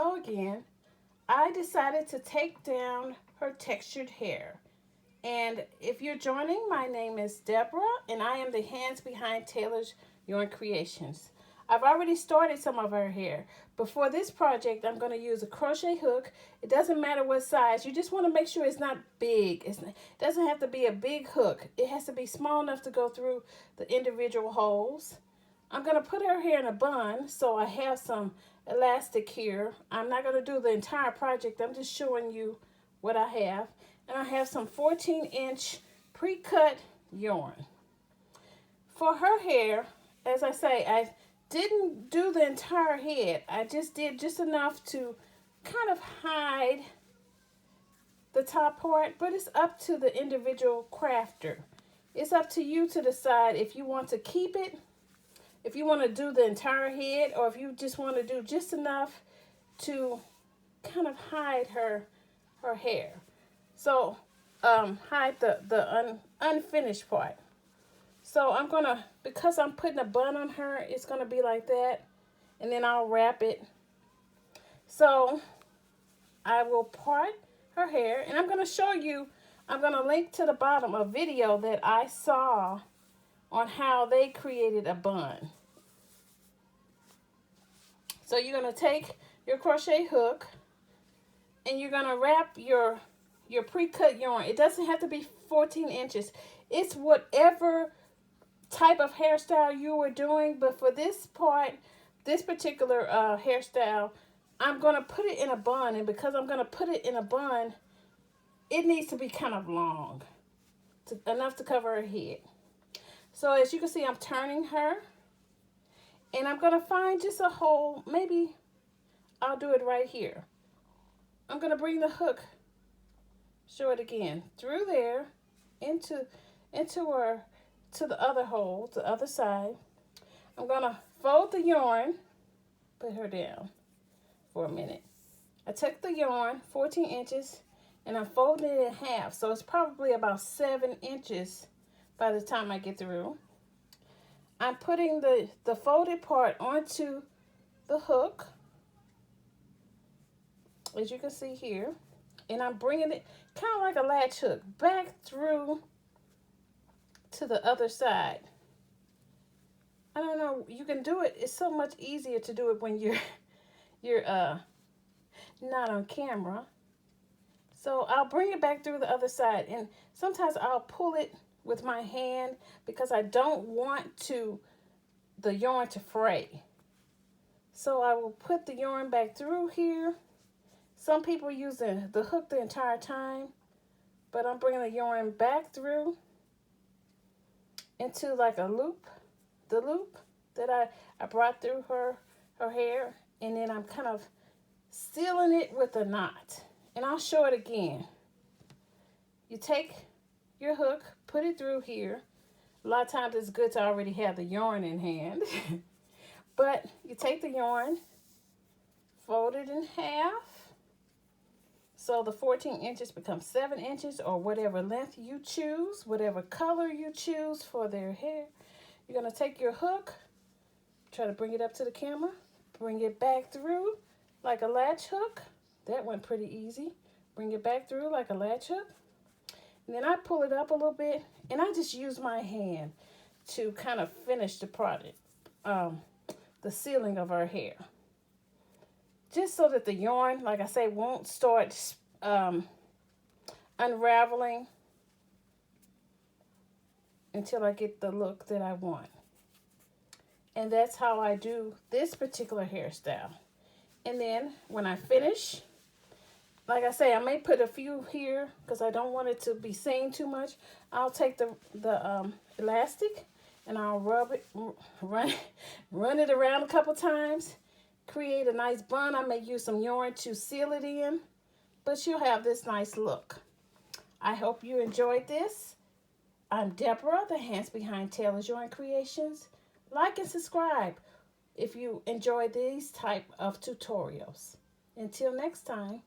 hello again. I decided to take down her textured hair. And if you're joining, my name is Deborah, and I am the hands behind Taylor's Yarn Creations. I've already started some of her hair, but for this project, I'm going to use a crochet hook. It doesn't matter what size. You just want to make sure it's not big. It doesn't have to be a big hook. It has to be small enough to go through the individual holes. I'm going to put her hair in a bun, so I have some elastic here. I'm not going to do the entire project. I'm just showing you what I have. And I have some 14-inch pre-cut yarn. For her hair, as I say, I didn't do the entire head. I just did just enough to kind of hide the top part, but it's up to the individual crafter. It's up to you to decide if you want to keep it, if you want to do the entire head, or if you just want to do just enough to kind of hide her hair. So hide the unfinished part. So I'm going to, because I'm putting a bun on her, it's going to be like that. And then I'll wrap it. So I will part her hair. And I'm going to show you, I'm going to link to the bottom a video that I saw on how they created a bun. So you're going to take your crochet hook and you're going to wrap your pre-cut yarn. It doesn't have to be 14 inches. It's whatever type of hairstyle you were doing, but for this part, this particular hairstyle, I'm going to put it in a bun, and because I'm going to put it in a bun, it needs to be kind of long, enough to cover her head. So as you can see, I'm turning her, and I'm going to find just a hole. Maybe I'll do it right here. I'm going to bring the hook, show it again, through there, into her, to the other hole, the other side. I'm going to fold the yarn, put her down for a minute. I took the yarn, 14 inches, and I'm folding it in half. So it's probably about 7 inches by the time I get through. I'm putting the folded part onto the hook, as you can see here. And I'm bringing it kind of like a latch hook back through to the other side. I don't know, you can do it. It's so much easier to do it when you're not on camera. So I'll bring it back through the other side, and sometimes I'll pull it with my hand because I don't want the yarn to fray. So I will put the yarn back through here. Some people use the hook the entire time, but I'm bringing the yarn back through into like a loop, the loop that I brought through her hair, and then I'm kind of sealing it with a knot. And I'll show it again. You take your hook, put it through here. A lot of times it's good to already have the yarn in hand. But you take the yarn, fold it in half. So the 14 inches becomes 7 inches, or whatever length you choose, whatever color you choose for their hair. You're going to take your hook, try to bring it up to the camera, bring it back through like a latch hook. That went pretty easy. Bring it back through like a latch hook. And then I pull it up a little bit, and I just use my hand to kind of finish the product, the sealing of our hair. Just so that the yarn, like I say, won't start unraveling until I get the look that I want. And that's how I do this particular hairstyle. And then when I finish, like I say, I may put a few here because I don't want it to be seen too much. I'll take the elastic and I'll run it around a couple times. Create a nice bun. I may use some yarn to seal it in, but you'll have this nice look. I hope you enjoyed this. I'm Deborah, the hands behind Taylor's Yarn Creations. Like and subscribe if you enjoy these type of tutorials. Until next time.